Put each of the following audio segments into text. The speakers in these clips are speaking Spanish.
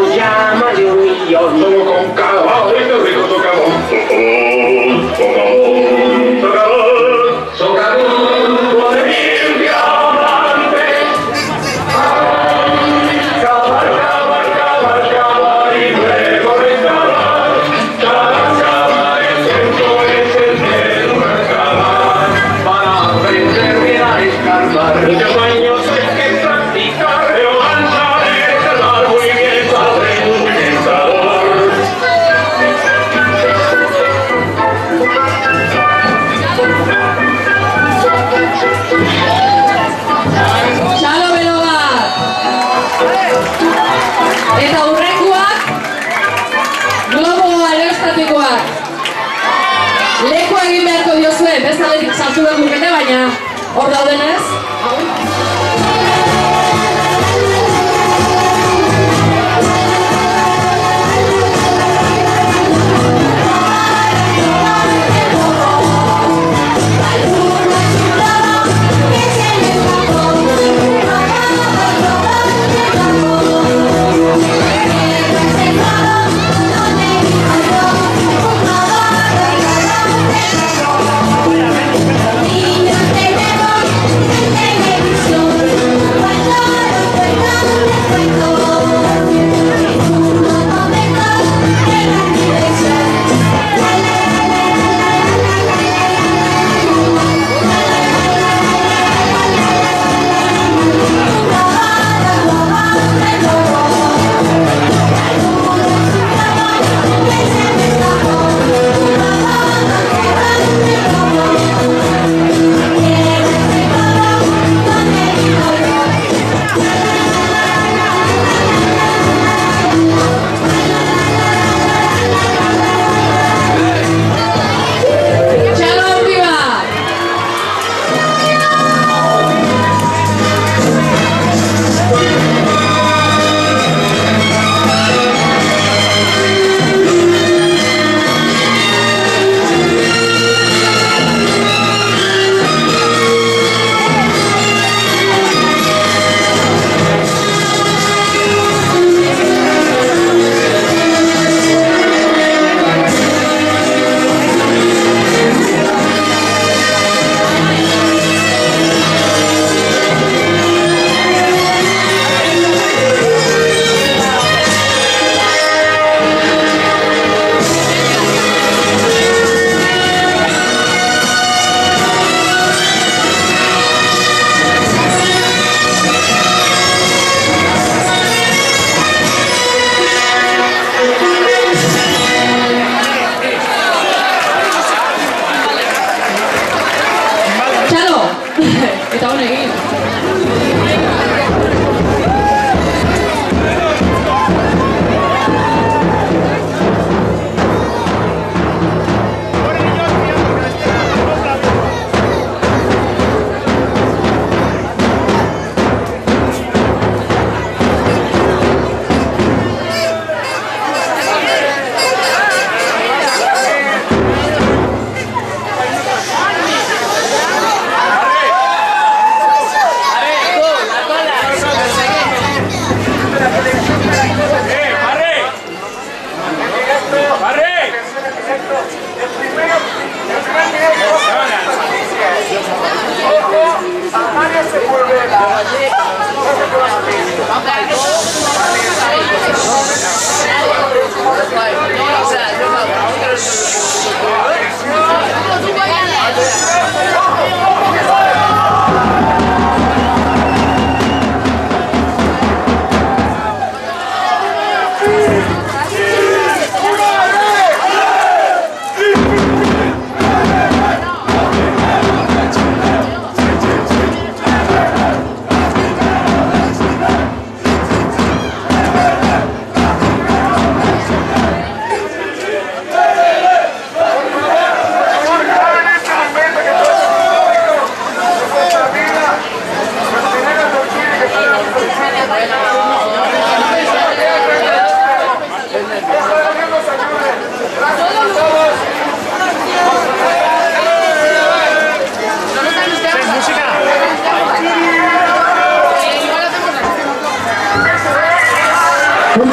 nos llama de 1.000.000. Solo con caballo rico tocamos. Socavón, por mil diamantes. Cabar, y luego recabar. Cabar, el centro es el de cabar. Para aprender bien a escarbar. Muchos años hay que practicar. Pero lanzar es escarbar muy bien, sabe un pensador. Txalo belo bat! Eta hurrengoak, globo aerostatikoak. Leku egin beharko diozue, bezaletik sartu behar lukete, baina hor daudenez. Niños tenemos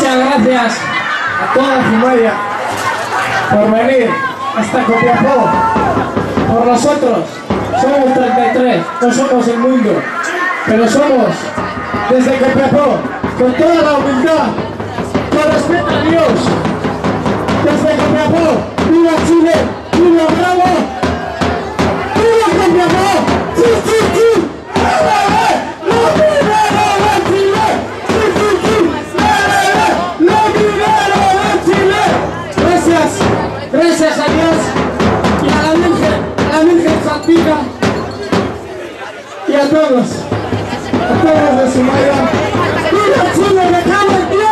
Muchas gracias a toda Zumaia por venir hasta Copiapó. Por nosotros, somos 33, no somos el mundo, pero somos desde Copiapó, con toda la humildad, con respeto a Dios. Desde Copiapó, ¡viva Chile! ¡Viva Bravo! ¡Viva Copiapó! ¡Sí, sí, sí! ¡Lo primero de Chile! ¡Sí, sí, sí! ¡Lo primero de Chile! Gracias, gracias a Dios y a la Virgen Santica y a todos de Zumaia. ¡Viva Chile! ¡Me cago en Dios!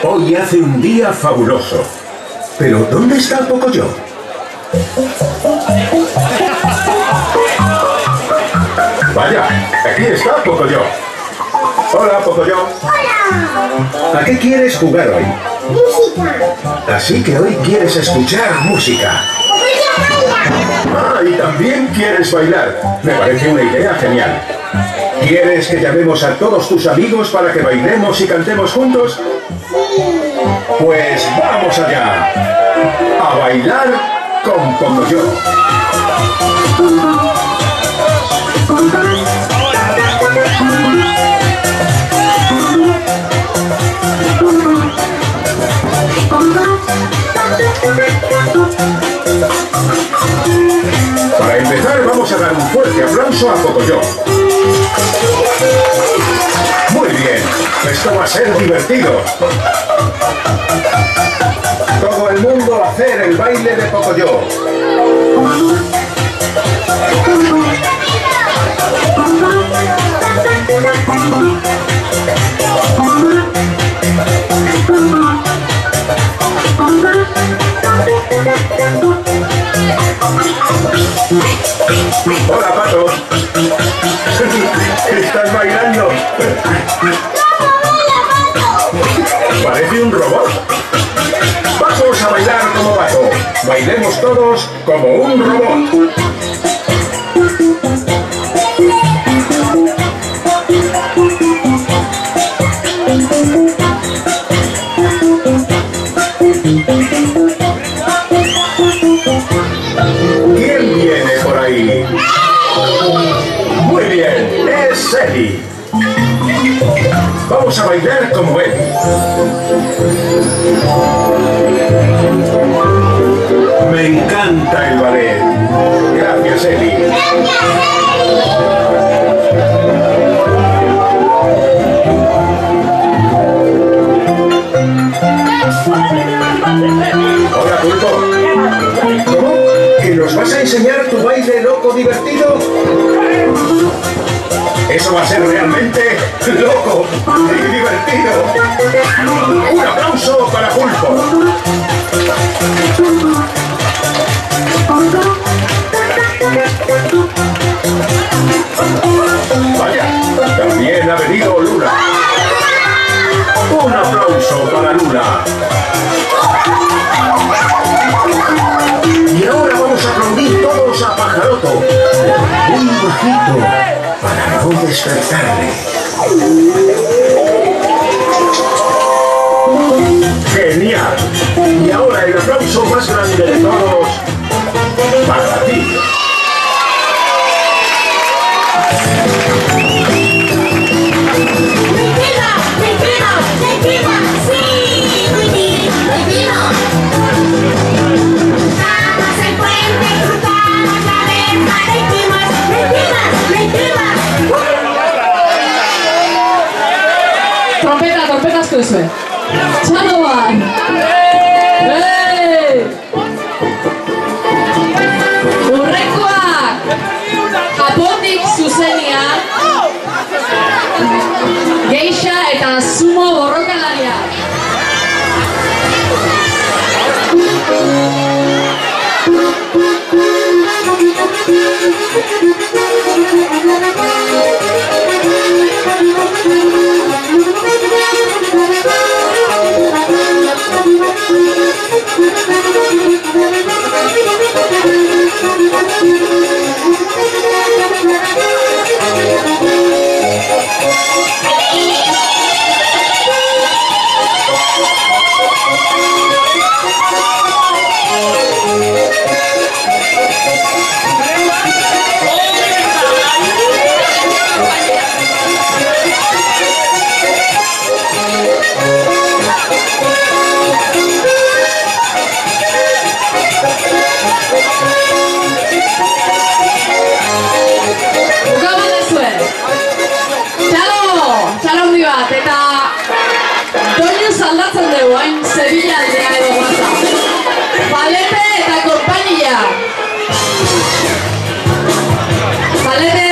Hoy hace un día fabuloso. Pero ¿dónde está Pocoyo? Vaya, aquí está Pocoyo. Hola, Pocoyo. Hola. ¿A qué quieres jugar hoy? Música. Así que hoy quieres escuchar música. Ah, y también quieres bailar. Me parece una idea genial. ¿Quieres que llamemos a todos tus amigos para que bailemos y cantemos juntos? Pues vamos allá. A bailar con Pocoyo. Para empezar vamos a dar un fuerte aplauso a Pocoyo. Muy bien, esto va a ser divertido. al mundo a hacer el baile de Pocoyo. Hola, Pato. ¿Estás bailando? Parece un robot. Vamos a bailar como Pato. Bailemos todos como un robot. ¿Quién viene por ahí? Muy bien, es Eddie. Vamos a bailar como Eddie. Me encanta el ballet. Gracias, Eddie. Hola, Pulpo. ¿Cómo? ¿Que nos vas a enseñar tu baile loco divertido? Eso va a ser realmente loco y divertido. Un aplauso para Pulpo. Vaya, también ha venido Lula. Un aplauso para Lula. Y ahora vamos a aplaudir todos a Pajaroto. Muy bajito, para no despertarle. ¡Genial! Y ahora el aplauso más grande de todos para ti. Trompetas duzue. Txalo bat! Urrekoak! Japonik zuzenian geisha eta sumo borrokalariak. Aldatzen dugu, hain Sevilla aldea edo guaza. Balete eta konpainia. Balete!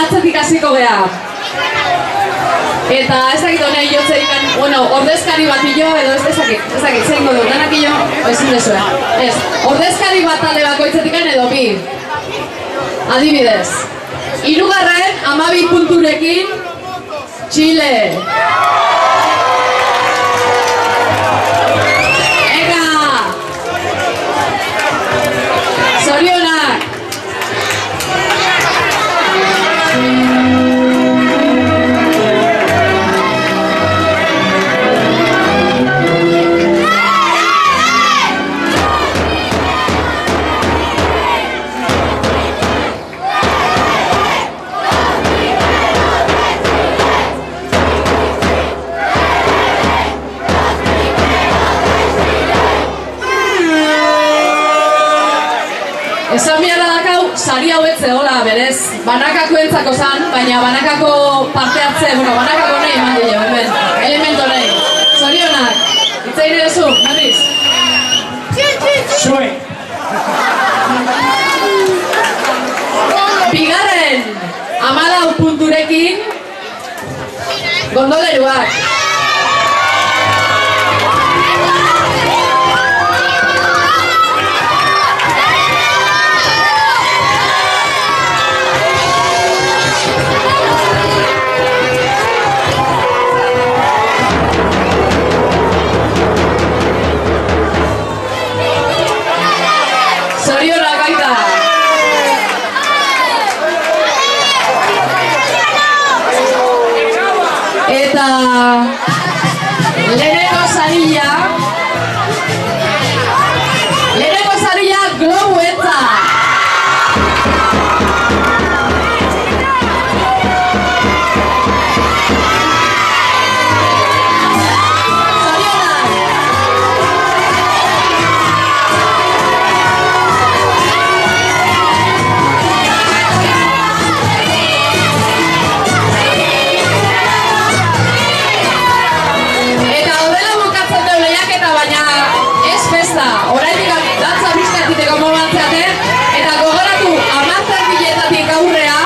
atzetik hasiko gea. Eta ez dakit honen jotzerik, ordezkari bat ilo, edo ez dakit, zein godu, danak ilo, ezin dezue. Ez, ordezkari bat talde bakoitzetik edo bi. Adibidez. Hirugarren, 12 punturekin, Chile. Ega! Zorionak! Esan biara dakau, sari hau etzeola berez, banakako entzako zan, baina banakako parte hartze, banakako nahi eman dio, hemen, elemento nahi. Zorionak, itzaire dezu, berriz? Zue. Bigarren, 14 punturekin, gondoleruak. Zorionak baita. Eta lehenengo sarila globuetza. Horaitik dantza bizkatiteko mobatzeate, eta gogoratu 10 aurrea,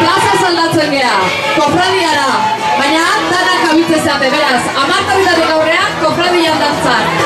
plaza saldatzen gea, kofradiara, baina danak abitzezeate, beraz, 10 aurrea, kofradian dantzan.